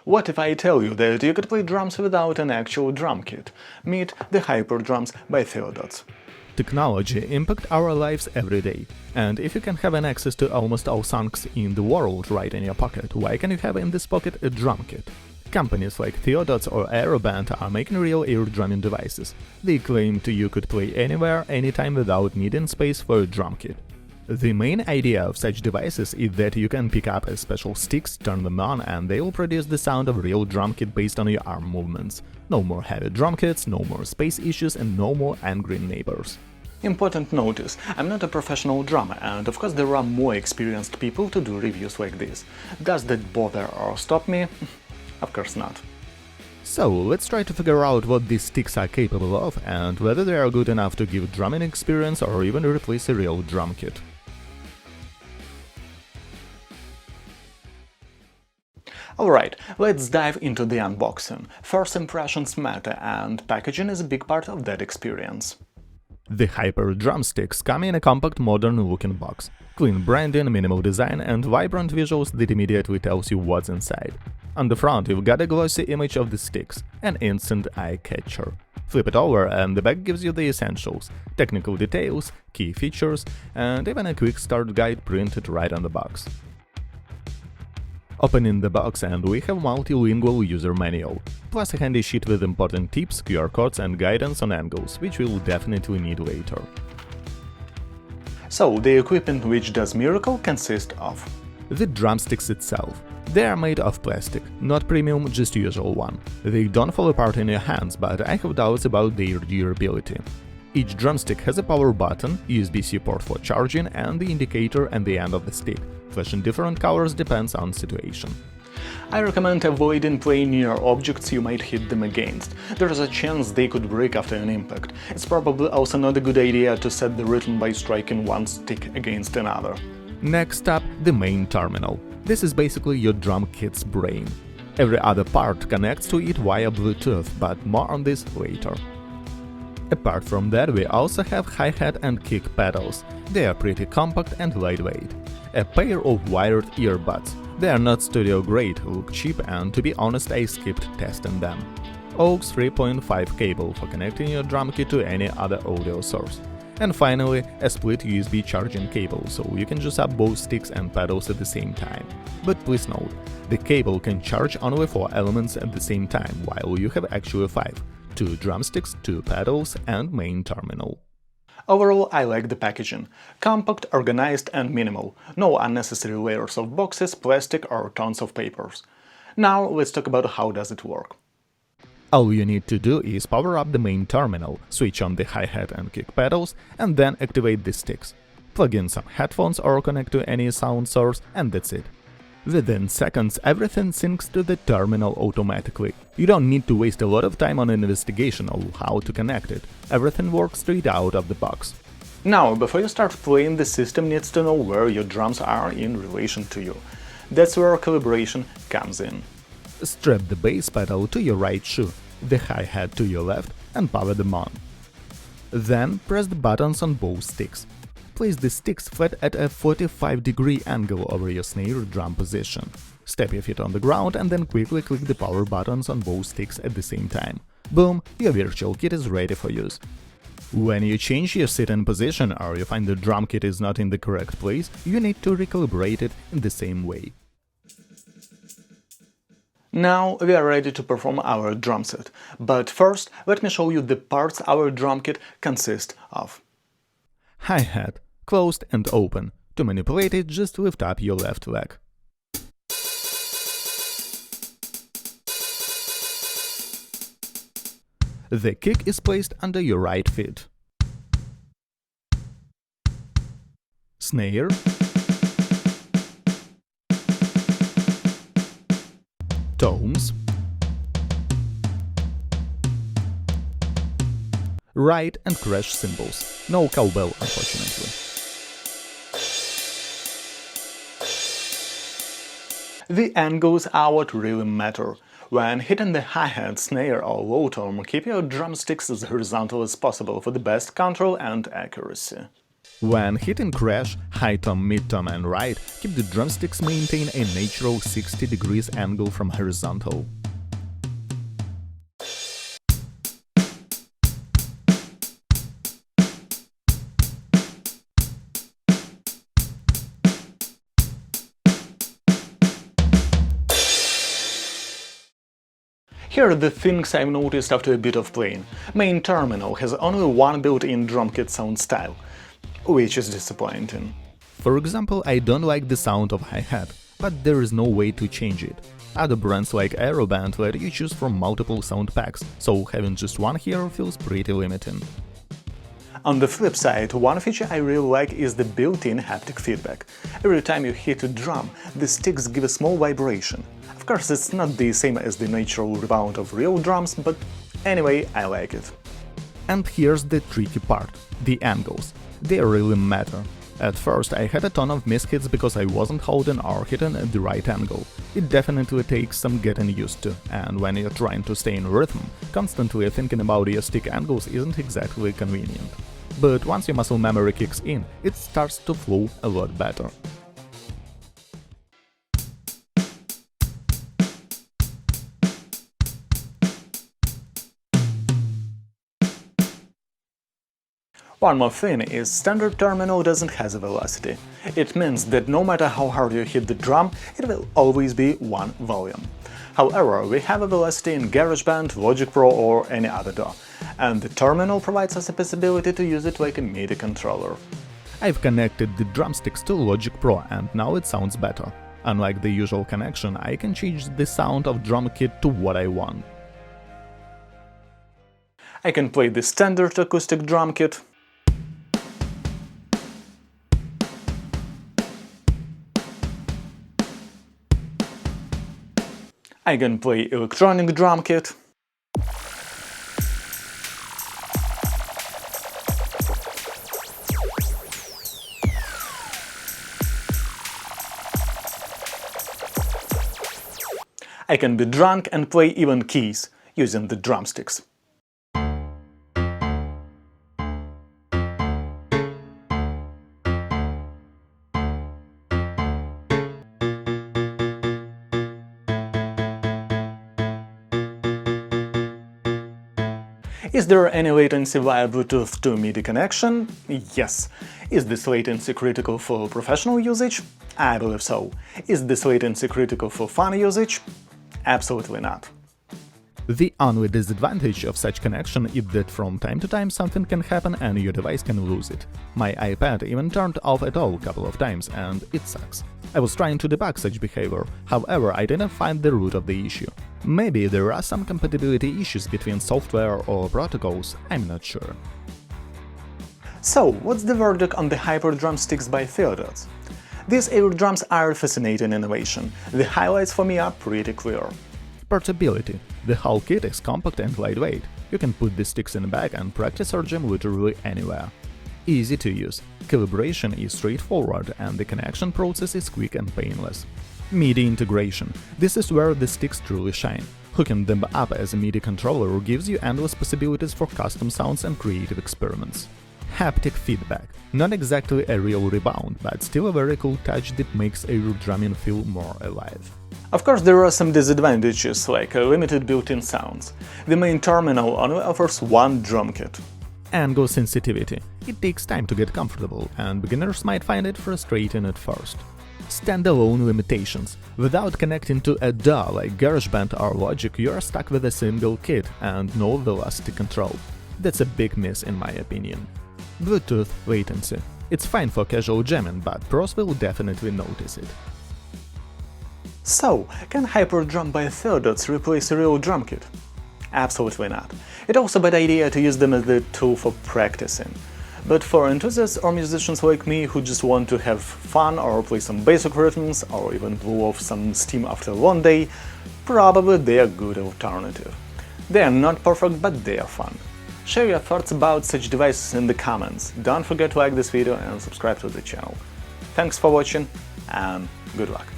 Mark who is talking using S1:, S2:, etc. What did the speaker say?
S1: What if I tell you that you could play drums without an actual drum kit? Meet the HyperDrums by Theodots.
S2: Technology impacts our lives every day, and if you can have an access to almost all songs in the world right in your pocket, why can't you have in this pocket a drum kit? Companies like Theodots or Aeroband are making real ear drumming devices. They claim you could play anywhere, anytime without needing space for a drum kit. The main idea of such devices is that you can pick up special sticks, turn them on, and they will produce the sound of a real drum kit based on your arm movements. No more heavy drum kits, no more space issues, and no more angry neighbors.
S1: Important notice, I'm not a professional drummer, and of course there are more experienced people to do reviews like this. Does that bother or stop me? Of course not.
S2: So, let's try to figure out what these sticks are capable of, and whether they are good enough to give drumming experience or even replace a real drum kit.
S1: Alright, let's dive into the unboxing. First impressions matter, and packaging is a big part of that experience.
S2: The HyperDrum Sticks come in a compact, modern-looking box. Clean branding, minimal design, and vibrant visuals that immediately tells you what's inside. On the front you've got a glossy image of the sticks, an instant eye-catcher. Flip it over and the back gives you the essentials, technical details, key features, and even a quick start guide printed right on the box. Opening the box and we have multilingual user manual, plus a handy sheet with important tips, QR codes and guidance on angles, which we'll definitely need later.
S1: So, the equipment which does miracle consists of
S2: the drumsticks itself. They are made of plastic, not premium, just usual one. They don't fall apart in your hands, but I have doubts about their durability. Each drumstick has a power button, USB-C port for charging, and the indicator at the end of the stick. Flashing different colors depends on situation.
S1: I recommend avoiding playing near objects you might hit them against. There's a chance they could break after an impact. It's probably also not a good idea to set the rhythm by striking one stick against another.
S2: Next up, the main terminal. This is basically your drum kit's brain. Every other part connects to it via Bluetooth, but more on this later. Apart from that, we also have hi-hat and kick pedals. They are pretty compact and lightweight. A pair of wired earbuds. They are not studio-grade, look cheap, and to be honest I skipped testing them. AUX 3.5 cable for connecting your drum kit to any other audio source. And finally, a split USB charging cable, so you can juice up both sticks and pedals at the same time. But please note, the cable can charge only 4 elements at the same time, while you have actually 5. 2 drumsticks, 2 pedals, and main terminal.
S1: Overall, I like the packaging. Compact, organized and minimal. No unnecessary layers of boxes, plastic or tons of papers. Now let's talk about how does it work.
S2: All you need to do is power up the main terminal, switch on the hi-hat and kick pedals, and then activate the sticks. Plug in some headphones or connect to any sound source, and that's it. Within seconds, everything syncs to the terminal automatically. You don't need to waste a lot of time on investigation of how to connect it. Everything works straight out of the box.
S1: Now, before you start playing, the system needs to know where your drums are in relation to you. That's where calibration comes in.
S2: Strap the bass pedal to your right shoe, the hi-hat to your left, and power them on. Then press the buttons on both sticks. Place the sticks flat at a 45-degree angle over your snare drum position. Step your feet on the ground and then quickly click the power buttons on both sticks at the same time. Boom, your virtual kit is ready for use. When you change your sitting position or you find the drum kit is not in the correct place, you need to recalibrate it in the same way.
S1: Now we are ready to perform our drum set, but first let me show you the parts our drum kit consists of.
S2: Hi-hat, closed and open. To manipulate it, just lift up your left leg. The kick is placed under your right foot. Snare. Tones. Ride and crash cymbals. No cowbell, unfortunately.
S1: The angles are what really matter. When hitting the hi-hat, snare or low tom, keep your drumsticks as horizontal as possible for the best control and accuracy.
S2: When hitting crash, high tom, mid tom and right, keep the drumsticks maintain a natural 60 degrees angle from horizontal.
S1: Here are the things I've noticed after a bit of playing. Main terminal has only one built-in drum kit sound style, which is disappointing.
S2: For example, I don't like the sound of hi-hat, but there is no way to change it. Other brands like Aeroband let you choose from multiple sound packs, so having just one here feels pretty limiting.
S1: On the flip side, one feature I really like is the built-in haptic feedback. Every time you hit a drum, the sticks give a small vibration. Of course, it's not the same as the natural rebound of real drums, but anyway, I like it.
S2: And here's the tricky part – the angles. They really matter. At first I had a ton of mishits because I wasn't holding or hitting at the right angle. It definitely takes some getting used to, and when you're trying to stay in rhythm, constantly thinking about your stick angles isn't exactly convenient. But once your muscle memory kicks in, it starts to flow a lot better.
S1: One more thing is standard terminal doesn't have a velocity. It means that no matter how hard you hit the drum, it will always be one volume. However, we have a velocity in GarageBand, Logic Pro or any other DAW, and the terminal provides us a possibility to use it like a MIDI controller.
S2: I've connected the drumsticks to Logic Pro and now it sounds better. Unlike the usual connection, I can change the sound of drum kit to what I want.
S1: I can play the standard acoustic drum kit, I can play electronic drum kit, I can be drunk and play even keys using the drumsticks. Is there any latency via Bluetooth to MIDI connection? Yes. Is this latency critical for professional usage? I believe so. Is this latency critical for fun usage? Absolutely not.
S2: The only disadvantage of such connection is that from time to time something can happen and your device can lose it. My iPad even turned off at all a couple of times, and it sucks. I was trying to debug such behavior, however I didn't find the root of the issue. Maybe there are some compatibility issues between software or protocols, I'm not sure.
S1: So, what's the verdict on the HyperDrum Sticks by Theodots? These air drums are a fascinating innovation. The highlights for me are pretty clear.
S2: Portability. The whole kit is compact and lightweight. You can put the sticks in a bag and practice or jam literally anywhere. Easy to use. Calibration is straightforward and the connection process is quick and painless. MIDI integration. This is where the sticks truly shine. Hooking them up as a MIDI controller gives you endless possibilities for custom sounds and creative experiments. Haptic feedback. Not exactly a real rebound, but still a very cool touch that makes air drumming feel more alive.
S1: Of course, there are some disadvantages, like limited built-in sounds. The main terminal only offers one drum kit.
S2: Angle sensitivity. It takes time to get comfortable, and beginners might find it frustrating at first. Standalone limitations. Without connecting to a DAW like GarageBand or Logic, you are stuck with a single kit and no velocity control. That's a big miss in my opinion. Bluetooth latency. It's fine for casual jamming, but pros will definitely notice it.
S1: So, can HyperDrum by Theodots replace a real drum kit? Absolutely not. It's also a bad idea to use them as a tool for practicing. But for enthusiasts or musicians like me who just want to have fun or play some basic rhythms or even blow off some steam after a long day, probably they are a good alternative. They are not perfect, but they are fun. Share your thoughts about such devices in the comments. Don't forget to like this video and subscribe to the channel. Thanks for watching and good luck!